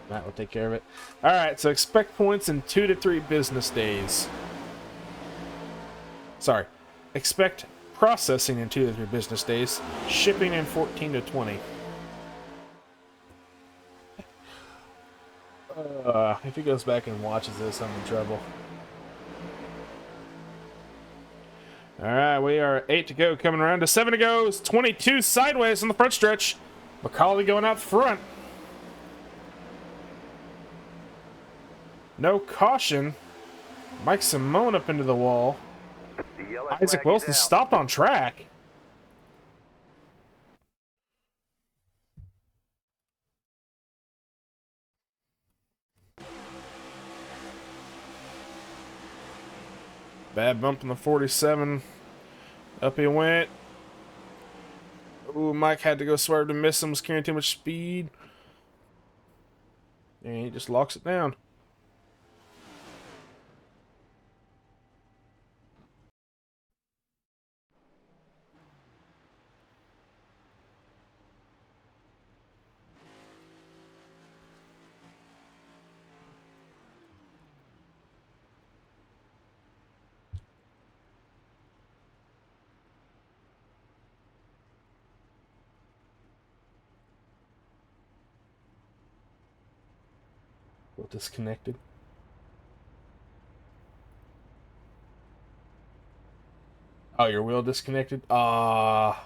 Matt will take care of it. All right, so expect points in 2 to 3 business days. Sorry, expect processing in 2 to 3 business days, shipping in 14 to 20. If he goes back and watches this, I'm in trouble. All right, we are 8 to go, coming around to 7 to go. It's 22 sideways on the front stretch. McCauley going out front. No caution. Mike Simone up into the wall. Isaac Wilson stopped on track. Bad bump in the 47. Up he went. Ooh, Mike had to go swerve to miss him. Was carrying too much speed. And he just locks it down. Disconnected. Oh, your wheel disconnected? Ah.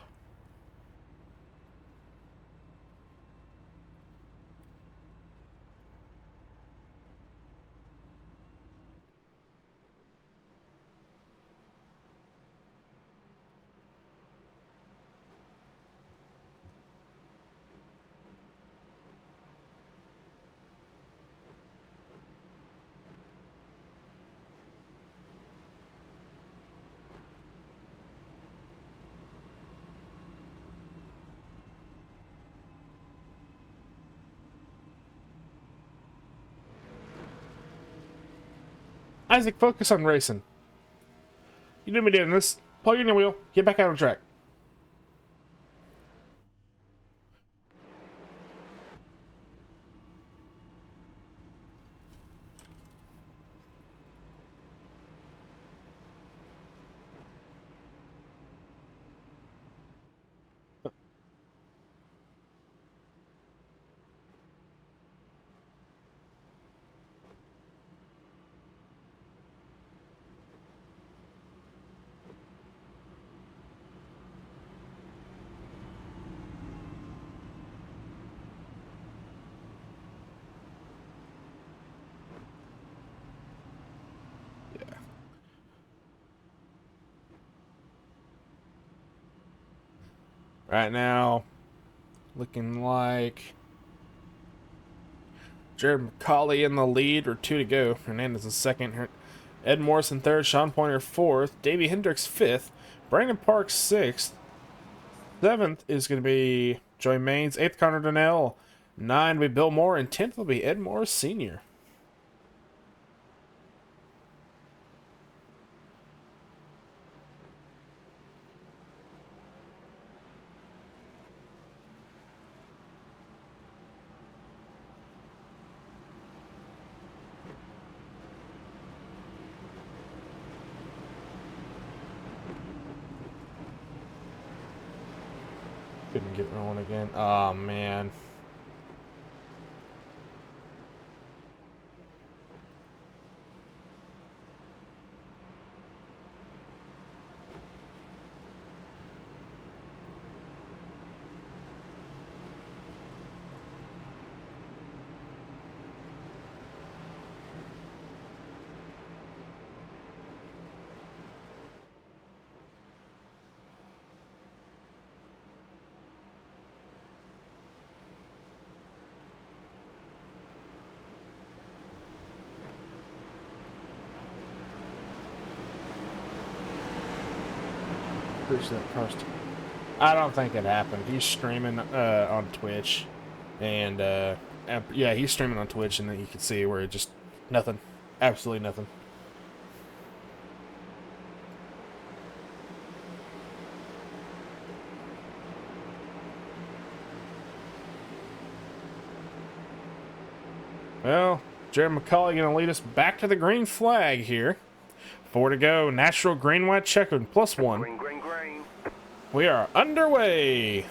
Isaac, focus on racing. You need me doing this. Plug in your wheel. Get back out on track. Right now, looking like Jared McCauley in the lead, or 2 to go. Hernandez in second. Ed Morrison third. Sean Pointer fourth. Davey Hendricks fifth. Brandon Parks sixth. Seventh is going to be Joey Maines. Eighth, Connor Donnell. 9 will be Bill Moore. And 10th will be Ed Morris Sr. Couldn't get rolling again. Oh, man. Push that across. I don't think it happened. He's streaming on Twitch, and yeah, he's streaming on Twitch, and then you can see where it just nothing, absolutely nothing. Well, Jared McCauley going to lead us back to the green flag here. 4 to go. Natural green, white, checkered, +1. Green, green, green. We are underway.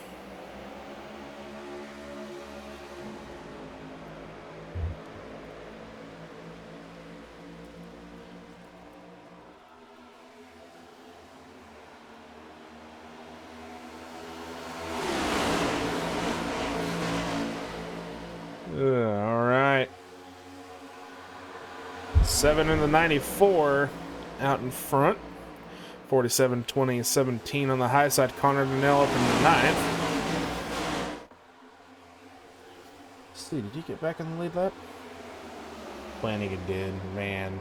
All right. 7 in the 94 out in front. 47, 20, 17 on the high side. Connor Donnell up in the 9th. Let's see, did he get back in the lead lap? Flanagan did, man.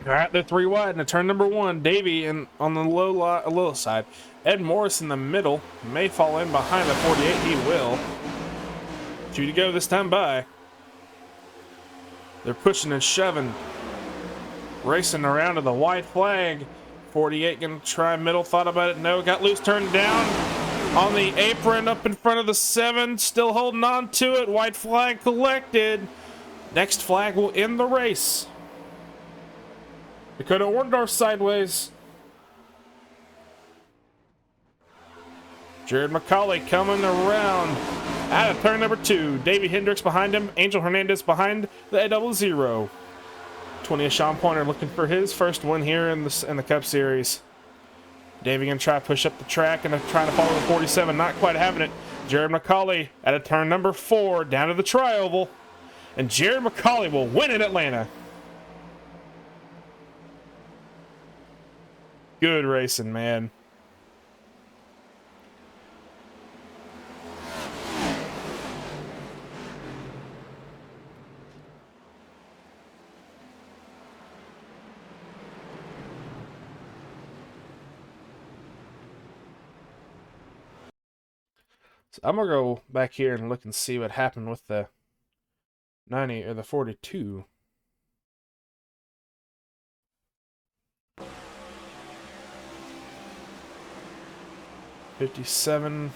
All right, they're 3 wide into turn number 1. Davey in on the low side. Ed Morris in the middle. May fall in behind the 48. He will. 2 to go this time by. They're pushing and shoving. Racing around to the white flag. 48 gonna try middle. Thought about it. No. Got loose. Turned down. On the apron up in front of the 7. Still holding on to it. White flag collected. Next flag will end the race. Dakota Orndorff sideways. Jared McCauley coming around out of turn number 2. Davey Hendricks behind him. Angel Hernandez behind the 00. 20th Sean Pointer looking for his first win here in the Cup Series. Davey gonna try to push up the track and trying to follow the 47. Not quite having it. Jared McCauley out of turn number 4 down to the tri-oval. And Jared McCauley will win in Atlanta. Good racing, man. So I'm gonna go back here and look and see what happened with the 90 or the 42. '57.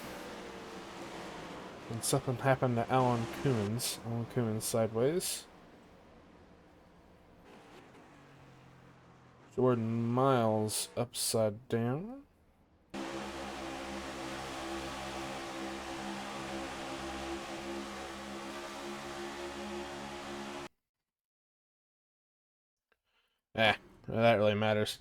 And something happened to Alan Coons. Alan Coons sideways. Jordan Miles upside down. That really matters.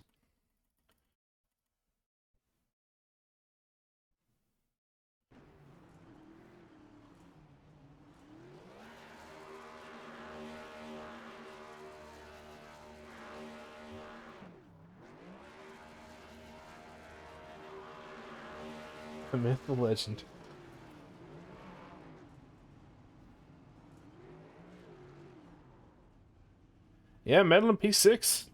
The myth, the legend. Yeah, medal in P6.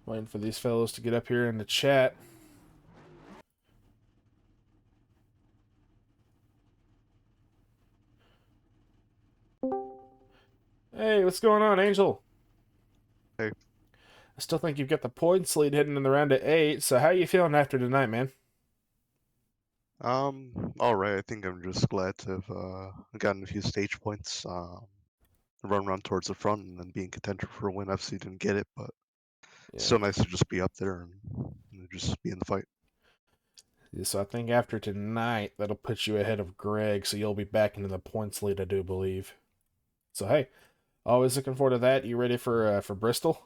Waiting for these fellows to get up here in the chat. Hey, what's going on, Angel? Hey. I still think you've got the points lead heading in the round at 8, so how are you feeling after tonight, man? All right. I think I'm just glad to have gotten a few stage points, run around towards the front, and then be in contender for a win. Obviously, didn't get it, but it's so nice to just be up there and just be in the fight. So I think after tonight, that'll put you ahead of Greg, so you'll be back into the points lead, I do believe. So hey, always looking forward to that. You ready for Bristol?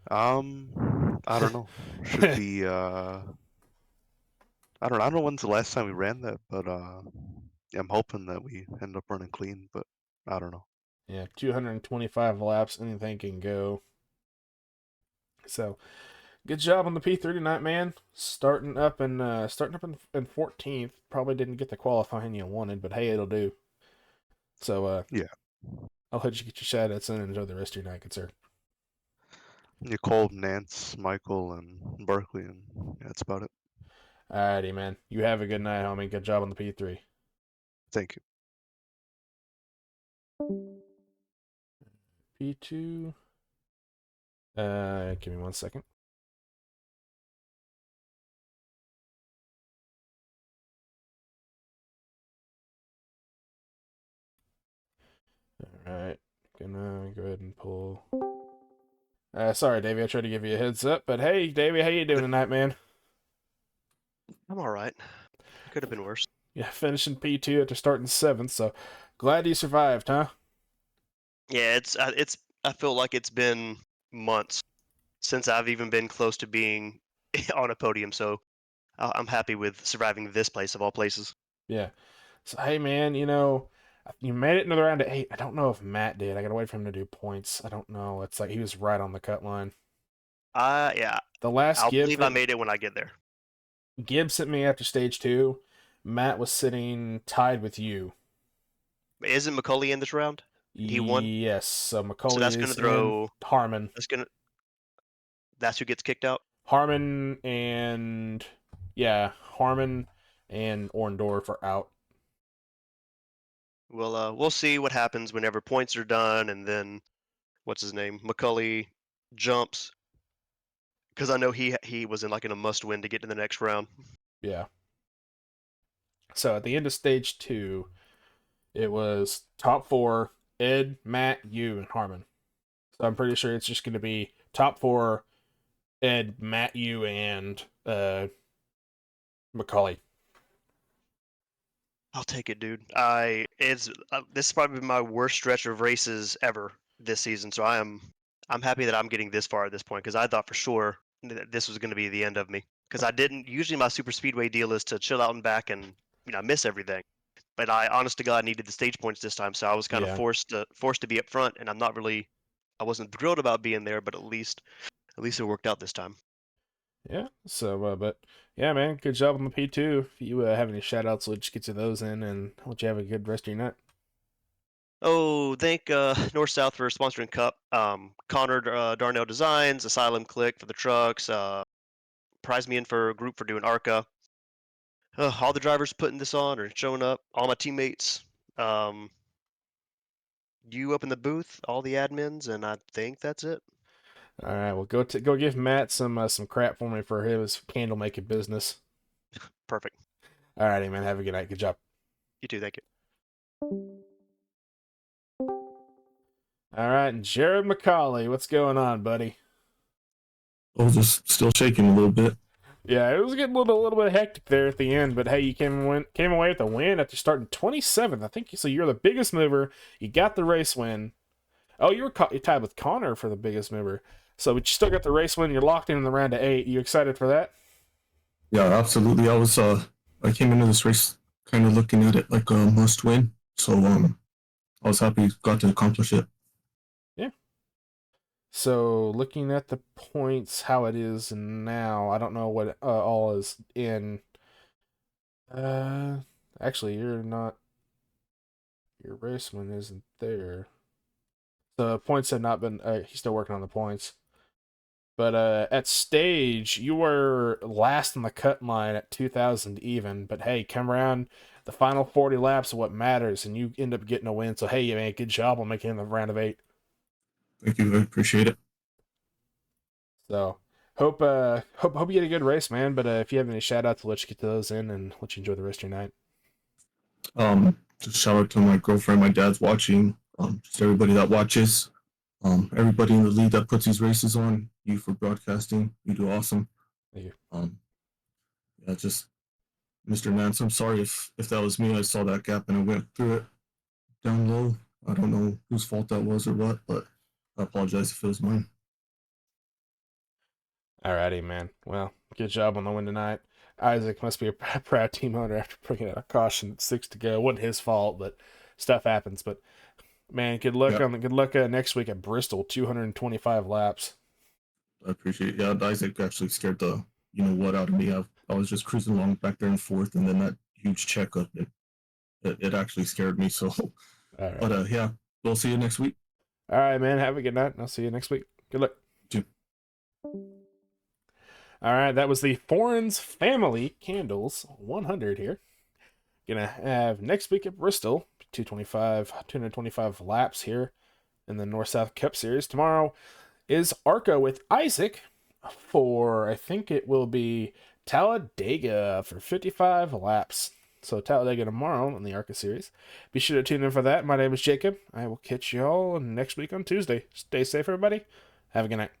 I don't know. Should be I don't know when's the last time we ran that, but yeah, I'm hoping that we end up running clean, but I don't know. Yeah, 225 laps, anything can go. So, good job on the P3 tonight, man. Starting up in 14th. Probably didn't get the qualifying you wanted, but hey, it'll do. So, yeah, I'll let you get your shout outs in and enjoy the rest of your night, good sir. Nicole, Nance, Michael, and Berkeley, and yeah, that's about it. Alrighty, man. You have a good night, homie. Good job on the P3. Thank you. P2. Give me 1 second. Alright. Gonna go ahead and pull. Sorry, Davey. I tried to give you a heads up, but hey, Davey, how you doing tonight, man? I'm all right. Could have been worse. Yeah, finishing P2 after starting 7th, so glad you survived, huh? Yeah, I feel like it's been months since I've even been close to being on a podium, so I'm happy with surviving this place of all places. Yeah. So, hey, man, you made it into the round of 8. I don't know if Matt did. I gotta wait for him to do points. I don't know. It's like he was right on the cut line. Yeah. The last I'll believe I made it when I get there. Gibbs sent me after stage 2. Matt was sitting tied with you. Isn't McCulley in this round? He won. Yes, so So McCulley that's is gonna throw. in. Harmon. That's who gets kicked out. Harmon and Harmon and Orndorff are out. We'll see what happens whenever points are done, and then what's his name? McCulley jumps because I know he was in a must win to get to the next round. Yeah. So at the end of stage 2, it was top 4: Ed, Matt, you, and Harmon. So I'm pretty sure it's just going to be top 4: Ed, Matt, you, and McCulley. I'll take it, dude. This is probably my worst stretch of races ever this season, so I'm happy that I'm getting this far at this point because I thought for sure that this was going to be the end of me because I didn't. Usually, my super speedway deal is to chill out and back and miss everything, but I honest to God needed the stage points this time, so I was kind of forced to be up front, and I wasn't thrilled about being there, but at least it worked out this time. Yeah. So, but yeah, man, good job on the P2. If you have any shout outs, let's get to those in and let you have a good rest of your night. Oh, thank North South for sponsoring Cup. Connor Darnell Designs, Asylum Click for the trucks. Prize me in for a group for doing ARCA. All the drivers putting this on or showing up. All my teammates. You up in the booth. All the admins, and I think that's it. All right, well, go give Matt some crap for me for his candle making business. Perfect. All righty, man. Have a good night. Good job. You too. Thank you. All right, and Jared McCauley, what's going on, buddy? I was just still shaking a little bit. Yeah, it was getting a little bit hectic there at the end, but hey, you came away with a win after starting 27th. I think so. You're the biggest mover. You got the race win. Oh, you're tied with Connor for the biggest mover. So, but you still got the race win. You're locked in the round of 8. You excited for that? Yeah, absolutely. I came into this race kind of looking at it like a must win. So I was happy got to accomplish it. Yeah. So looking at the points, how it is now, I don't know what all is in. Actually, you're not. Your race win isn't there. The points have not been. He's still working on the points. But at stage, you were last in the cut line at 2,000 even. But hey, come around the final 40 laps of what matters, and you end up getting a win. So hey, man, good job on making the round of 8. Thank you. I appreciate it. So hope you get a good race, man. But if you have any shout outs, let you get to those in and let you enjoy the rest of your night. Just shout out to my girlfriend, my dad's watching. Just everybody that watches. Everybody in the league that puts these races on. You for broadcasting. You do awesome. Thank you. Yeah, just Mr. Nance, I'm sorry if that was me. I saw that gap and I went through it down low. I don't know whose fault that was or what, but I apologize if it was mine. Alrighty, man. Well, good job on the win tonight. Isaac must be a proud team owner after bringing out a caution at 6 to go. It wasn't his fault, but stuff happens. But man, good luck next week at Bristol. 225 laps. I appreciate it. Yeah, Isaac actually scared the what out of me. I was just cruising along back there and forth, and then that huge checkup it actually scared me. So, right. But yeah, we'll see you next week. All right, man. Have a good night. I'll see you next week. Good luck. You too. All right, that was the Forens Family Candles 100 here. Gonna have next week at Bristol 225 laps here in the North South Cup Series. Tomorrow is ARCA with Isaac for, I think it will be Talladega for 55 laps. So Talladega tomorrow in the ARCA Series. Be sure to tune in for that. My name is Jacob. I will catch you all next week on Tuesday. Stay safe, everybody. Have a good night.